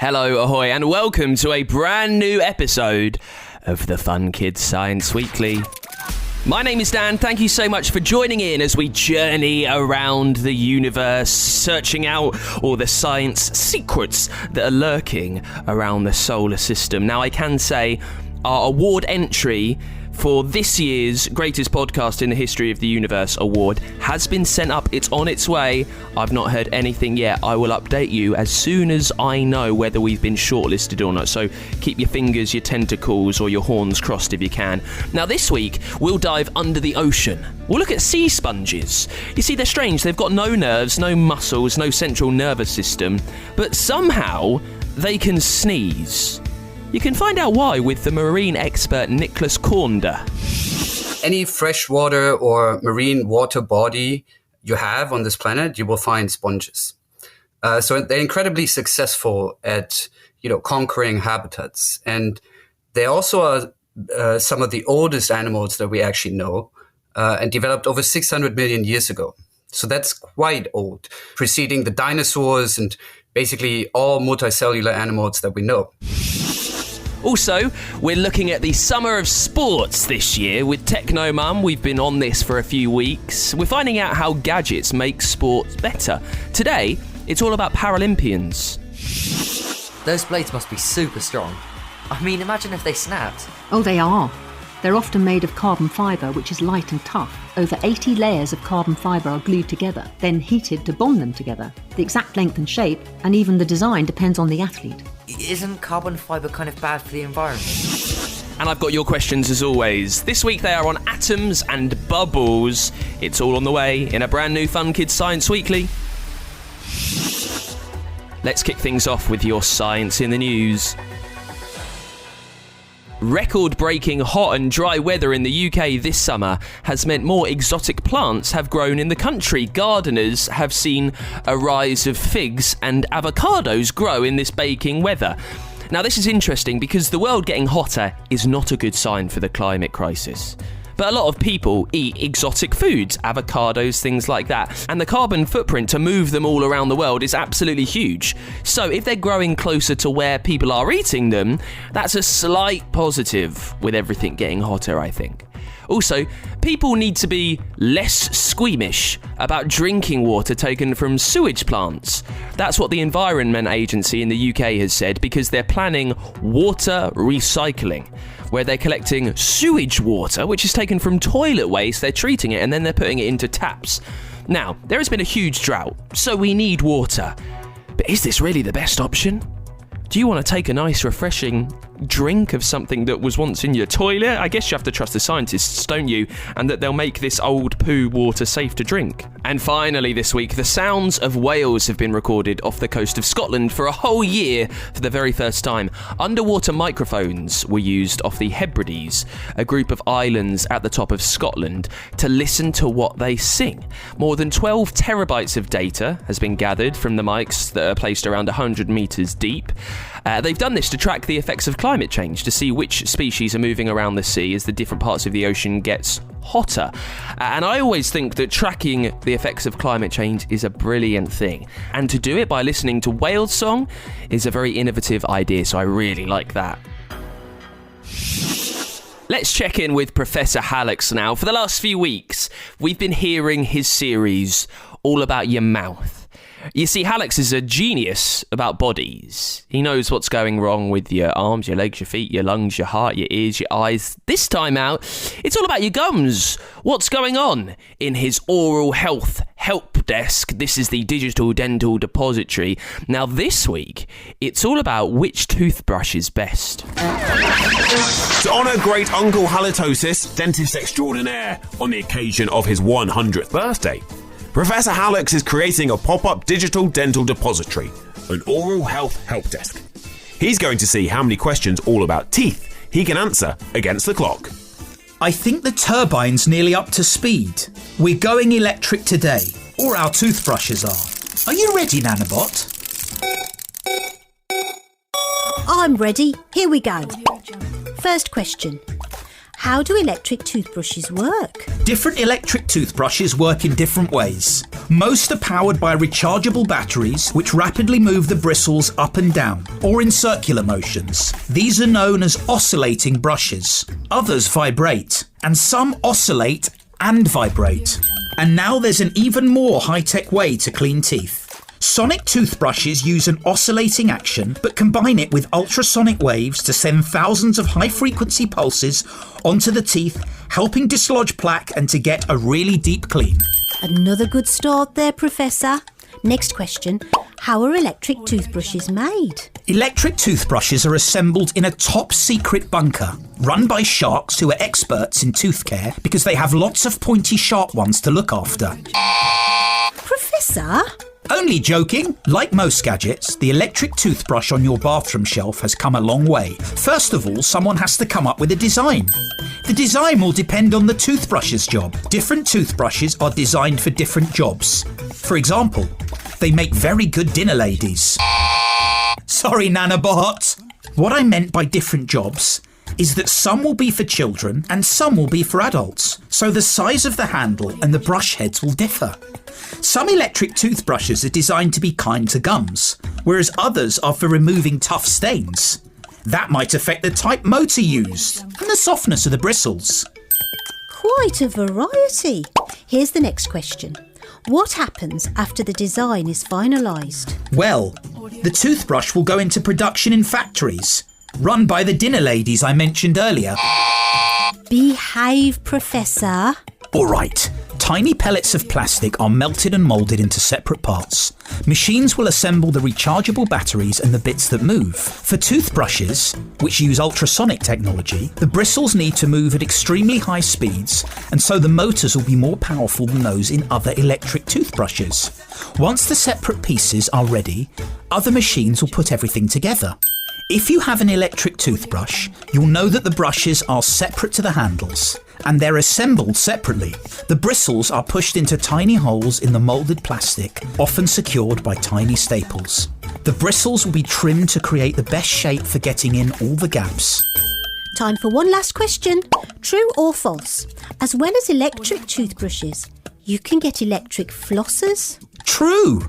Hello, ahoy, and welcome to a brand new episode of the Fun Kids Science Weekly. My name is Dan. Thank you so much for joining in as we journey around the universe, searching out all the science secrets that are lurking around the solar system. Now, I can say our award entry for this year's Greatest Podcast in the History of the Universe award has been sent up. It's on its way. I've not heard anything yet. I will update you as soon as I know whether we've been shortlisted or not. So keep your fingers, your tentacles, or your horns crossed if you can. Now this week, we'll dive under the ocean. We'll look at sea sponges. You see, they're strange. They've got no nerves, no muscles, no central nervous system, but somehow they can sneeze. You can find out why with the marine expert Nicholas Cornder. Any freshwater or marine water body you have on this planet, you will find sponges. So they're incredibly successful at, conquering habitats. And they also are some of the oldest animals that we actually know and developed over 600 million years ago. So that's quite old, preceding the dinosaurs and basically all multicellular animals that we know. Also, we're looking at the summer of sports this year with Techno Mum. We've been on this for a few weeks. We're finding out how gadgets make sports better. Today, it's all about Paralympians. Those blades must be super strong. I mean, imagine if they snapped. Oh, they are. They're often made of carbon fibre, which is light and tough. Over 80 layers of carbon fibre are glued together, then heated to bond them together. The exact length and shape, and even the design, depends on the athlete. Isn't carbon fibre kind of bad for the environment? And I've got your questions as always. This week they are on atoms and bubbles. It's all on the way in a brand new Fun Kids Science Weekly. Let's kick things off with your science in the news. Record-breaking hot and dry weather in the UK this summer has meant more exotic plants have grown in the country. Gardeners have seen a rise of figs and avocados grow in this baking weather. Now, this is interesting because the world getting hotter is not a good sign for the climate crisis. But a lot of people eat exotic foods, avocados, things like that. And the carbon footprint to move them all around the world is absolutely huge. So if they're growing closer to where people are eating them, that's a slight positive with everything getting hotter, I think. Also, people need to be less squeamish about drinking water taken from sewage plants. That's what the Environment Agency in the UK has said, because they're planning water recycling, where they're collecting sewage water, which is taken from toilet waste, they're treating it, and then they're putting it into taps. Now, there has been a huge drought, so we need water. But is this really the best option? Do you want to take a nice, refreshing drink of something that was once in your toilet? I guess you have to trust the scientists, don't you? And that they'll make this old poo water safe to drink. And finally this week, the sounds of whales have been recorded off the coast of Scotland for a whole year for the very first time. Underwater microphones were used off the Hebrides, a group of islands at the top of Scotland, to listen to what they sing. More than 12 terabytes of data has been gathered from the mics that are placed around 100 metres deep. They've done this to track the effects of climate change, to see which species are moving around the sea as the different parts of the ocean gets hotter. And I always think that tracking the effects of climate change is a brilliant thing. And to do it by listening to whale song is a very innovative idea, so I really like that. Let's check in with Professor Hallux now. For the last few weeks, we've been hearing his series all about your mouth. You see, Hallux is a genius about bodies. He knows what's going wrong with your arms, your legs, your feet, your lungs, your heart, your ears, your eyes. This time out, it's all about your gums. What's going on in his oral health help desk? This is the Digital Dental Depository. Now this week, it's all about which toothbrush is best. To honour great Uncle Halitosis, dentist extraordinaire, on the occasion of his 100th birthday, Professor Hallux is creating a pop-up digital dental depository, an oral health help desk. He's going to see how many questions all about teeth he can answer against the clock. I think the turbine's nearly up to speed. We're going electric today, or our toothbrushes are. Are you ready, Nanobot? I'm ready. Here we go. First question. How do electric toothbrushes work? Different electric toothbrushes work in different ways. Most are powered by rechargeable batteries, which rapidly move the bristles up and down, or in circular motions. These are known as oscillating brushes. Others vibrate, and some oscillate and vibrate. And now there's an even more high-tech way to clean teeth. Sonic toothbrushes use an oscillating action, but combine it with ultrasonic waves to send thousands of high-frequency pulses onto the teeth, helping dislodge plaque and to get a really deep clean. Another good start there, Professor. Next question. How are electric toothbrushes made? Electric toothbrushes are assembled in a top-secret bunker, run by sharks who are experts in tooth care because they have lots of pointy sharp ones to look after. Professor? Only joking. Like most gadgets, the electric toothbrush on your bathroom shelf has come a long way. First of all, someone has to come up with a design. The design will depend on the toothbrush's job. Different toothbrushes are designed for different jobs. For example, they make very good dinner ladies. Sorry, Nanobot. What I meant by different jobs is that some will be for children and some will be for adults. So the size of the handle and the brush heads will differ. Some electric toothbrushes are designed to be kind to gums, whereas others are for removing tough stains. That might affect the type motor used and the softness of the bristles. Quite a variety. Here's the next question. What happens after the design is finalised? Well, the toothbrush will go into production in factories, run by the dinner ladies I mentioned earlier. Behave, Professor. All right. Tiny pellets of plastic are melted and moulded into separate parts. Machines will assemble the rechargeable batteries and the bits that move. For toothbrushes, which use ultrasonic technology, the bristles need to move at extremely high speeds, and so the motors will be more powerful than those in other electric toothbrushes. Once the separate pieces are ready, other machines will put everything together. If you have an electric toothbrush, you'll know that the brushes are separate to the handles, and they're assembled separately. The bristles are pushed into tiny holes in the moulded plastic, often secured by tiny staples. The bristles will be trimmed to create the best shape for getting in all the gaps. Time for one last question. True or false? As well as electric toothbrushes, you can get electric flossers? True!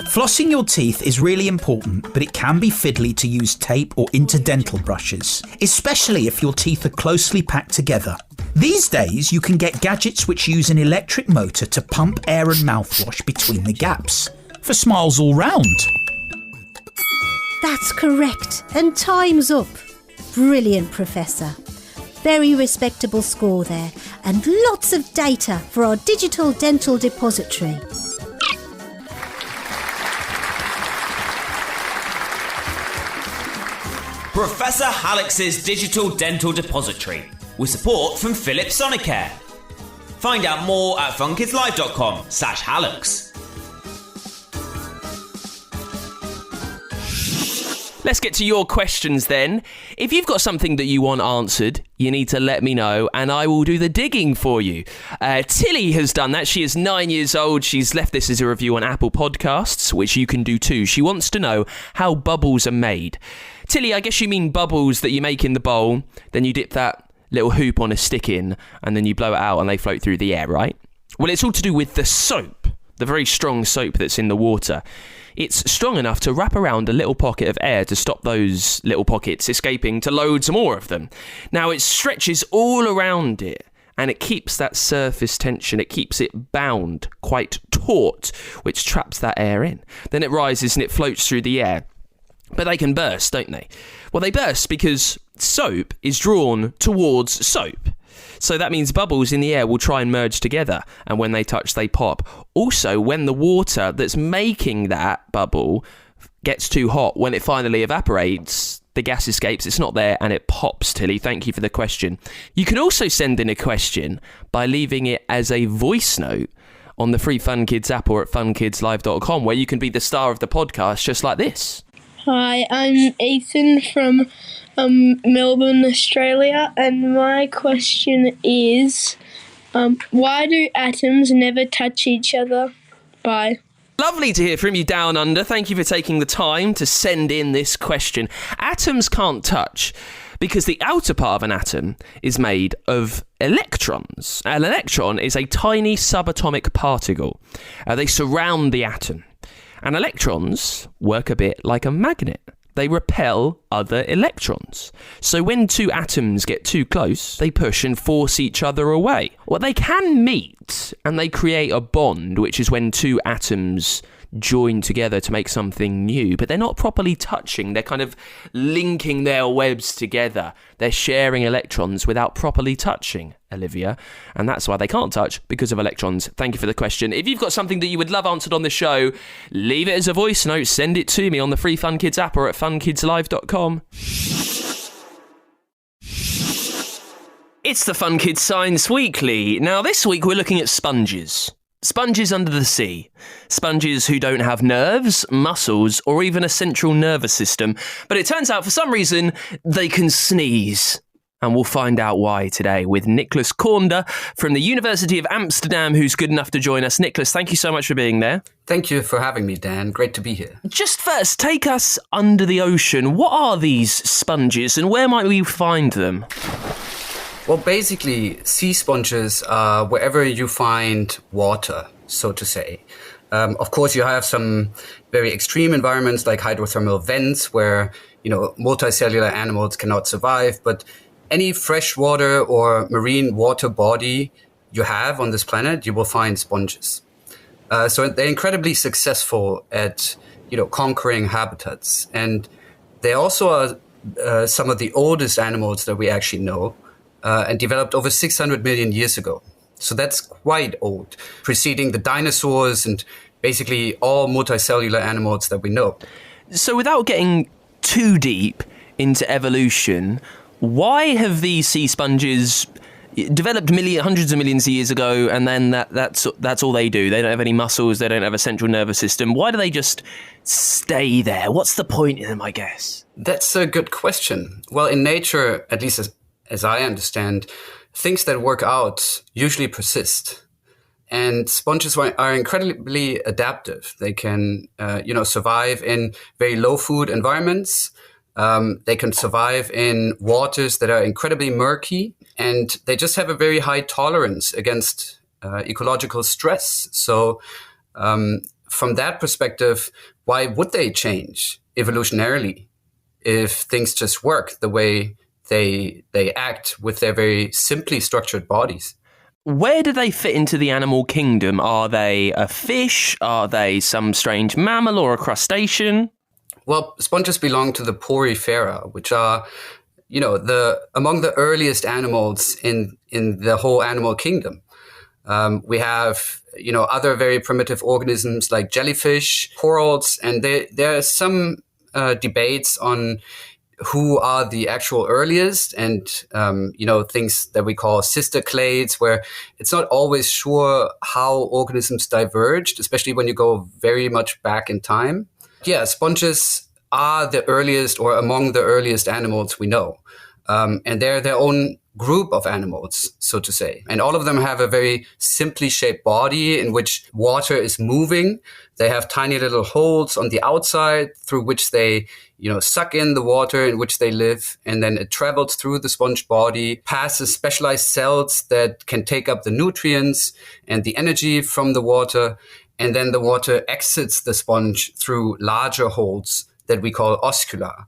Flossing your teeth is really important, but it can be fiddly to use tape or interdental brushes, especially if your teeth are closely packed together. These days, you can get gadgets which use an electric motor to pump air and mouthwash between the gaps, for smiles all round. That's correct, and time's up. Brilliant, Professor. Very respectable score there, and lots of data for our digital dental depository. Professor Hallux's Digital Dental Depository, with support from Philips Sonicare. Find out more at funkidslive.com/Hallux. Let's get to your questions then. If you've got something that you want answered, you need to let me know and I will do the digging for you. Tilly has done that. She is 9 years old. She's left this as a review on Apple Podcasts, which you can do too. She wants to know how bubbles are made. Tilly, I guess you mean bubbles that you make in the bowl, then you dip that little hoop on a stick in and then you blow it out and they float through the air, right? Well, it's all to do with the soap, the very strong soap that's in the water. It's strong enough to wrap around a little pocket of air to stop those little pockets escaping to loads more of them. Now, it stretches all around it and it keeps that surface tension. It keeps it bound, quite taut, which traps that air in. Then it rises and it floats through the air. But they can burst, don't they? Well, they burst because soap is drawn towards soap. So that means bubbles in the air will try and merge together, and when they touch, they pop. Also, when the water that's making that bubble gets too hot, when it finally evaporates, the gas escapes, it's not there, and it pops, Tilly. Thank you for the question. You can also send in a question by leaving it as a voice note on the free Fun Kids app or at funkidslive.com, where you can be the star of the podcast just like this. Hi, I'm Ethan from Melbourne, Australia, and my question is, why do atoms never touch each other? Bye. Lovely to hear from you down under. Thank you for taking the time to send in this question. Atoms can't touch. Because the outer part of an atom is made of electrons. An electron is a tiny subatomic particle. They surround the atom. And electrons work a bit like a magnet. They repel other electrons. So when two atoms get too close, they push and force each other away. Well, they can meet and they create a bond, which is when two atoms join together to make something new, but they're not properly touching. They're kind of linking their webs together. They're sharing electrons without properly touching, Olivia. And that's why they can't touch, because of electrons. Thank you for the question. If you've got something that you would love answered on the show, leave it as a voice note. Send it to me on the free Fun Kids app or at funkidslive.com. It's the Fun Kids Science Weekly. Now, this week we're looking at sponges. Sponges under the sea. Sponges who don't have nerves, muscles, or even a central nervous system. But it turns out, for some reason, they can sneeze. And we'll find out why today with Nicholas Kornder from the University of Amsterdam, who's good enough to join us. Nicholas, thank you so much for being there. Thank you for having me, Dan. Great to be here. Just first, take us under the ocean. What are these sponges and where might we find them? Well, basically, sea sponges are wherever you find water, so to say. Of course, you have some very extreme environments like hydrothermal vents where, multicellular animals cannot survive. But any freshwater or marine water body you have on this planet, you will find sponges. So they're incredibly successful at, conquering habitats. And they also are some of the oldest animals that we actually know. And developed over 600 million years ago. So that's quite old, preceding the dinosaurs and basically all multicellular animals that we know. So without getting too deep into evolution, why have these sea sponges developed hundreds of millions of years ago, and then that's all they do? They don't have any muscles, they don't have a central nervous system. Why do they just stay there? What's the point in them, I guess? That's a good question. Well, in nature, at least as I understand, things that work out usually persist. And sponges are incredibly adaptive. They can, survive in very low food environments. They can survive in waters that are incredibly murky. And they just have a very high tolerance against ecological stress. So from that perspective, why would they change evolutionarily if things just work the way they act with their very simply structured bodies? Where do they fit into the animal kingdom? Are they a fish? Are they some strange mammal or a crustacean? Well, sponges belong to the POOEY, which are, among the earliest animals in the whole animal kingdom. We have, other very primitive organisms like jellyfish, corals, and there are some debates on who are the actual earliest, and things that we call sister clades, where it's not always sure how organisms diverged, especially when you go very much back in time. Yeah, sponges are the earliest or among the earliest animals we know, and they're their own group of animals, so to say. And all of them have a very simply shaped body in which water is moving. They have tiny little holes on the outside through which they, suck in the water in which they live. And then it travels through the sponge body, passes specialized cells that can take up the nutrients and the energy from the water. And then the water exits the sponge through larger holes that we call oscula.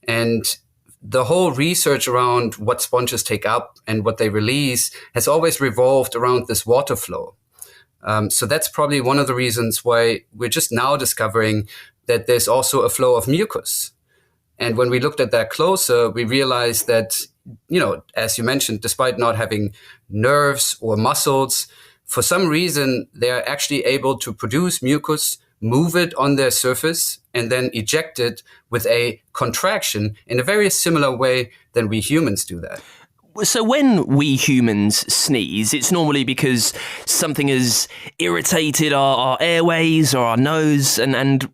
And the whole research around what sponges take up and what they release has always revolved around this water flow. So that's probably one of the reasons why we're just now discovering that there's also a flow of mucus. And when we looked at that closer, we realized that, as you mentioned, despite not having nerves or muscles, for some reason, they're actually able to produce mucus, move it on their surface, and then eject it with a contraction in a very similar way than we humans do that. So when we humans sneeze, it's normally because something has irritated our airways or our nose, and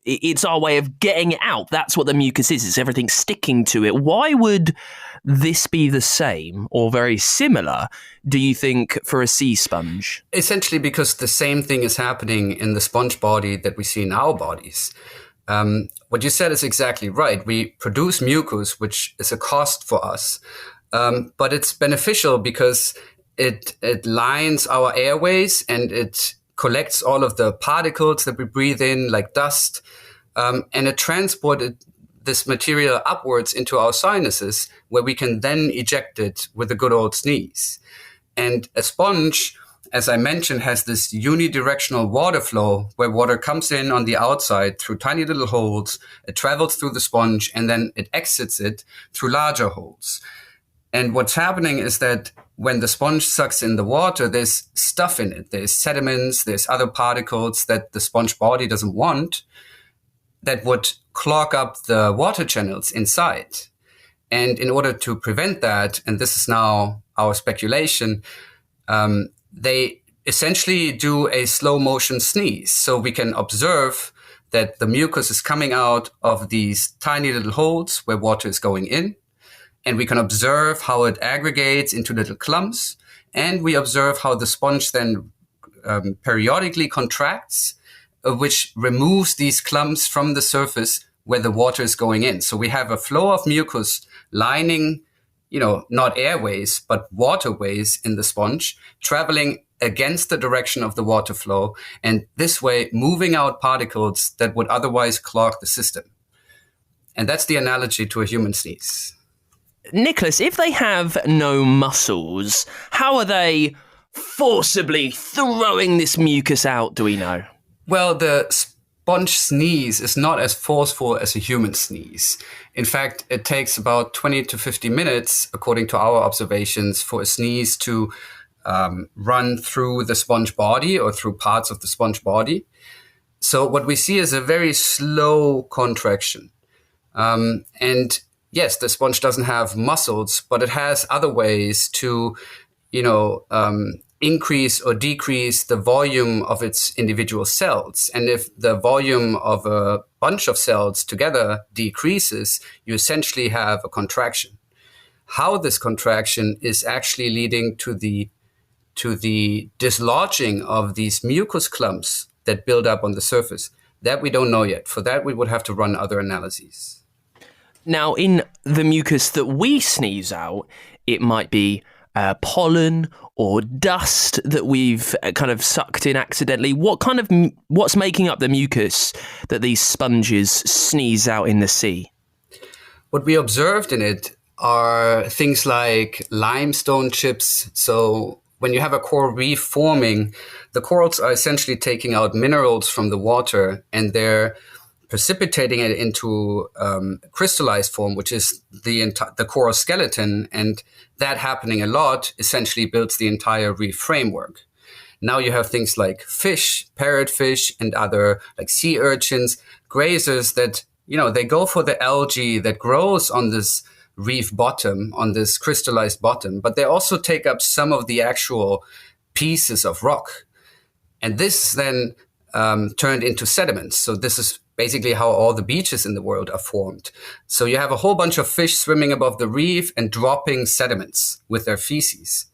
it's our way of getting it out. That's what the mucus is. It's everything sticking to it. Why would this be the same or very similar, do you think, for a sea sponge? Essentially because the same thing is happening in the sponge body that we see in our bodies. what you said is exactly right. We produce mucus, which is a cost for us, but it's beneficial because it lines our airways and it collects all of the particles that we breathe in, like dust, and it transported this material upwards into our sinuses, where we can then eject it with a good old sneeze. And a sponge, as I mentioned, has this unidirectional water flow where water comes in on the outside through tiny little holes, it travels through the sponge, and then it exits it through larger holes. And what's happening is that when the sponge sucks in the water, there's stuff in it. There's sediments, there's other particles that the sponge body doesn't want that would clog up the water channels inside. And in order to prevent that, and this is now our speculation, they essentially do a slow motion sneeze. So we can observe that the mucus is coming out of these tiny little holes where water is going in. And we can observe how it aggregates into little clumps. And we observe how the sponge then periodically contracts, which removes these clumps from the surface where the water is going in. So we have a flow of mucus lining, not airways, but waterways in the sponge, traveling against the direction of the water flow, and this way moving out particles that would otherwise clog the system. And that's the analogy to a human sneeze. Nicholas, if they have no muscles, how are they forcibly throwing this mucus out, do we know? Well, the sponge sneeze is not as forceful as a human sneeze. In fact, it takes about 20 to 50 minutes, according to our observations, for a sneeze to run through the sponge body or through parts of the sponge body. So what we see is a very slow contraction. And yes, the sponge doesn't have muscles, but it has other ways to, increase or decrease the volume of its individual cells. And if the volume of a bunch of cells together decreases, you essentially have a contraction. How this contraction is actually leading to the dislodging of these mucus clumps that build up on the surface, that we don't know yet. For that, we would have to run other analyses. Now, in the mucus that we sneeze out, it might be pollen or dust that we've kind of sucked in accidentally. What's making up the mucus that these sponges sneeze out in the sea? What we observed in it are things like limestone chips. So when you have a coral reef forming, the corals are essentially taking out minerals from the water and they're precipitating it into crystallized form, which is the coral skeleton, and that happening a lot essentially builds the entire reef framework. Now you have things like fish, parrotfish, and other like sea urchins, grazers that, they go for the algae that grows on this reef bottom, on this crystallized bottom, but they also take up some of the actual pieces of rock. And this then turned into sediments. So this is basically how all the beaches in the world are formed. So you have a whole bunch of fish swimming above the reef and dropping sediments with their feces.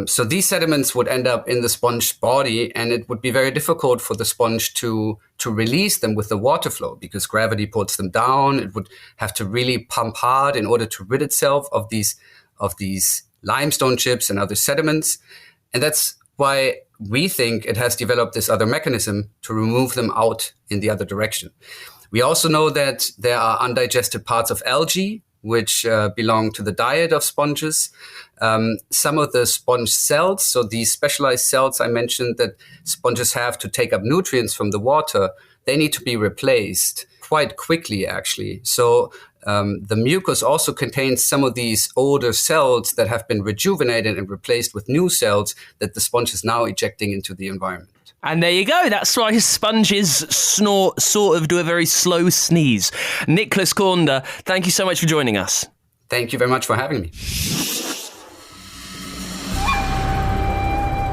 So these sediments would end up in the sponge body, and it would be very difficult for the sponge to release them with the water flow because gravity pulls them down. It would have to really pump hard in order to rid itself of these limestone chips and other sediments. And that's why we think it has developed this other mechanism to remove them out in the other direction. We also know that there are undigested parts of algae, which belong to the diet of sponges. Some of the sponge cells, so these specialized cells I mentioned that sponges have to take up nutrients from the water, they need to be replaced quite quickly, actually. So the mucus also contains some of these older cells that have been rejuvenated and replaced with new cells that the sponge is now ejecting into the environment. And there you go. That's why sponges sort of do a very slow sneeze. Nicholas Cornder, thank you so much for joining us. Thank you very much for having me.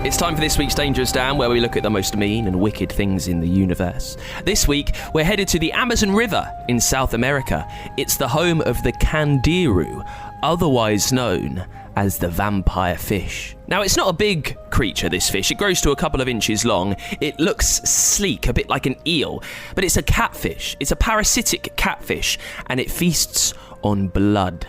It's time for this week's Dangerous Dan, where we look at the most mean and wicked things in the universe. This week, we're headed to the Amazon River in South America. It's the home of the candiru, otherwise known as the vampire fish. Now, it's not a big creature, this fish. It grows to a couple of inches long. It looks sleek, a bit like an eel, but it's a catfish. It's a parasitic catfish, and it feasts on blood.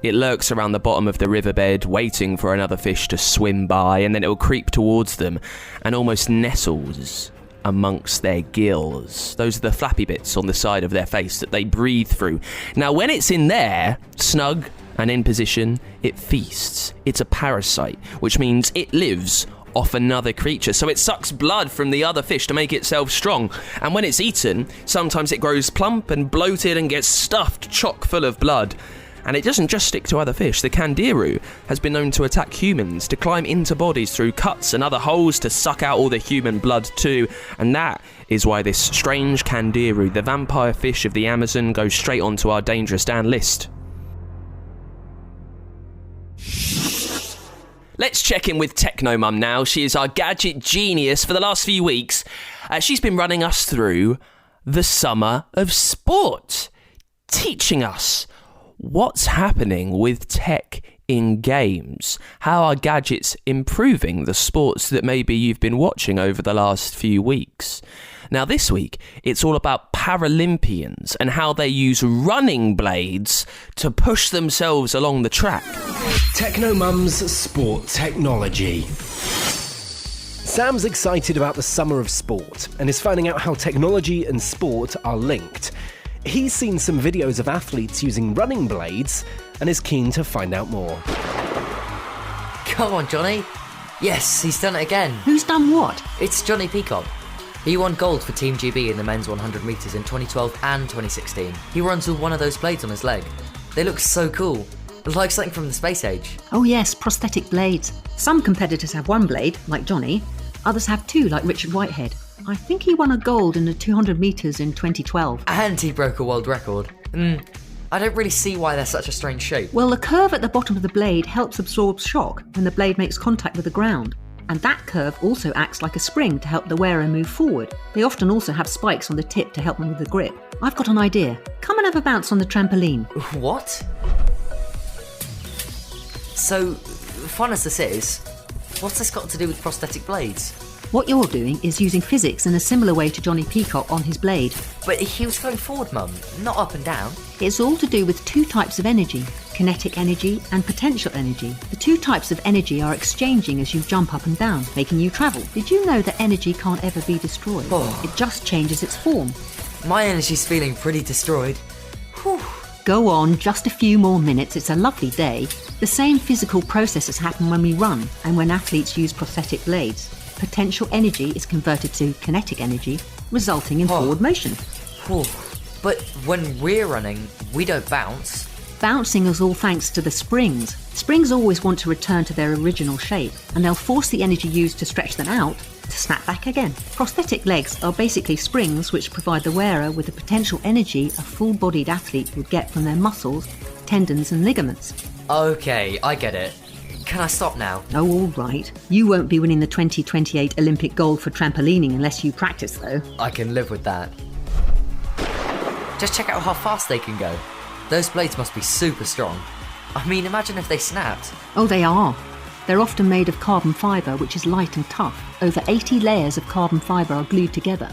It lurks around the bottom of the riverbed, waiting for another fish to swim by, and then it will creep towards them and almost nestles amongst their gills. Those are the flappy bits on the side of their face that they breathe through. Now, when it's in there, snug and in position, it feasts. It's a parasite, which means it lives off another creature. So it sucks blood from the other fish to make itself strong. And when it's eaten, sometimes it grows plump and bloated and gets stuffed chock full of blood. And it doesn't just stick to other fish. The candiru has been known to attack humans, to climb into bodies through cuts and other holes to suck out all the human blood too. And that is why this strange candiru, the vampire fish of the Amazon, goes straight onto our Dangerous Dan list. Let's check in with Techno Mum now. She is our gadget genius for the last few weeks. She's been running us through the summer of sport, teaching us what's happening with tech in games. How are gadgets improving the sports that maybe you've been watching over the last few weeks? Now this week, it's all about Paralympians and how they use running blades to push themselves along the track. Techno Mum's sport technology. Sam's excited about the summer of sport and is finding out how technology and sport are linked. He's seen some videos of athletes using running blades and is keen to find out more. Come on, Johnny. Yes, he's done it again. Who's done what? It's Johnny Peacock. He won gold for Team GB in the men's 100 metres in 2012 and 2016. He runs with one of those blades on his leg. They look so cool. Like something from the space age. Oh yes, prosthetic blades. Some competitors have one blade, like Johnny. Others have two, like Richard Whitehead. I think he won a gold in the 200 metres in 2012. And he broke a world record. I don't really see why they're such a strange shape. Well, the curve at the bottom of the blade helps absorb shock when the blade makes contact with the ground. And that curve also acts like a spring to help the wearer move forward. They often also have spikes on the tip to help them with the grip. I've got an idea. Come and have a bounce on the trampoline. What? So, fun as this is, what's this got to do with prosthetic blades? What you're doing is using physics in a similar way to Johnny Peacock on his blade. But he was going forward, Mum, not up and down. It's all to do with two types of energy, kinetic energy and potential energy. The two types of energy are exchanging as you jump up and down, making you travel. Did you know that energy can't ever be destroyed? It just changes its form. My energy's feeling pretty destroyed. Whew. Go on, just a few more minutes, it's a lovely day. The same physical processes happen when we run and when athletes use prosthetic blades. Potential energy is converted to kinetic energy, resulting in forward motion. But when we're running, we don't bounce. Bouncing is all thanks to the springs. Springs always want to return to their original shape, and they'll force the energy used to stretch them out to snap back again. Prosthetic legs are basically springs which provide the wearer with the potential energy a full-bodied athlete would get from their muscles, tendons and ligaments. Okay, I get it. Can I stop now? Oh, all right. You won't be winning the 2028 Olympic gold for trampolining unless you practice, though. I can live with that. Just check out how fast they can go. Those blades must be super strong. I mean, imagine if they snapped. Oh, they are. They're often made of carbon fibre, which is light and tough. Over 80 layers of carbon fibre are glued together,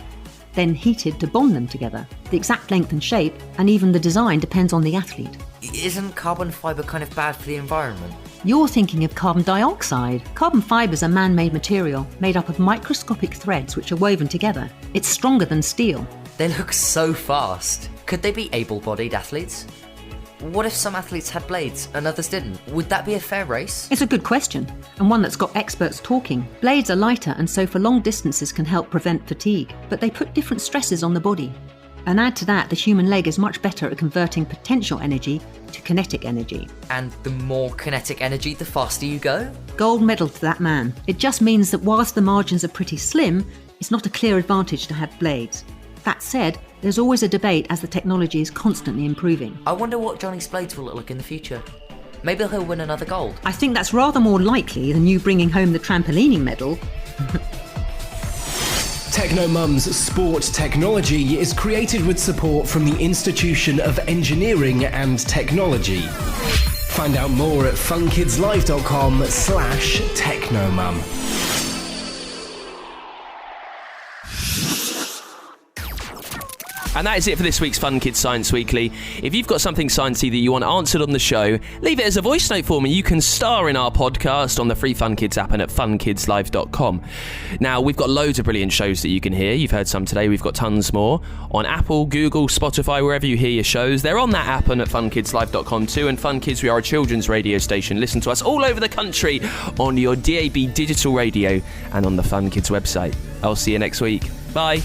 then heated to bond them together. The exact length and shape, and even the design, depends on the athlete. Isn't carbon fibre kind of bad for the environment? You're thinking of carbon dioxide. Carbon fibre is a man-made material made up of microscopic threads which are woven together. It's stronger than steel. They look so fast. Could they be able-bodied athletes? What if some athletes had blades and others didn't? Would that be a fair race? It's a good question, and one that's got experts talking. Blades are lighter and so for long distances can help prevent fatigue, but they put different stresses on the body. And add to that, the human leg is much better at converting potential energy to kinetic energy. And the more kinetic energy, the faster you go? Gold medal to that man. It just means that whilst the margins are pretty slim, it's not a clear advantage to have blades. That said, there's always a debate as the technology is constantly improving. I wonder what Johnny's blades will look like in the future. Maybe he'll win another gold. I think that's rather more likely than you bringing home the trampolining medal. Techno Mum's sport technology is created with support from the Institution of Engineering and Technology. Find out more at funkidslive.com/Technomum. And that is it for this week's Fun Kids Science Weekly. If you've got something sciencey that you want answered on the show, leave it as a voice note for me. You can star in our podcast on the free Fun Kids app and at funkidslive.com. Now, we've got loads of brilliant shows that you can hear. You've heard some today. We've got tons more on Apple, Google, Spotify, wherever you hear your shows. They're on that app and at funkidslive.com too. And Fun Kids, we are a children's radio station. Listen to us all over the country on your DAB digital radio and on the Fun Kids website. I'll see you next week. Bye.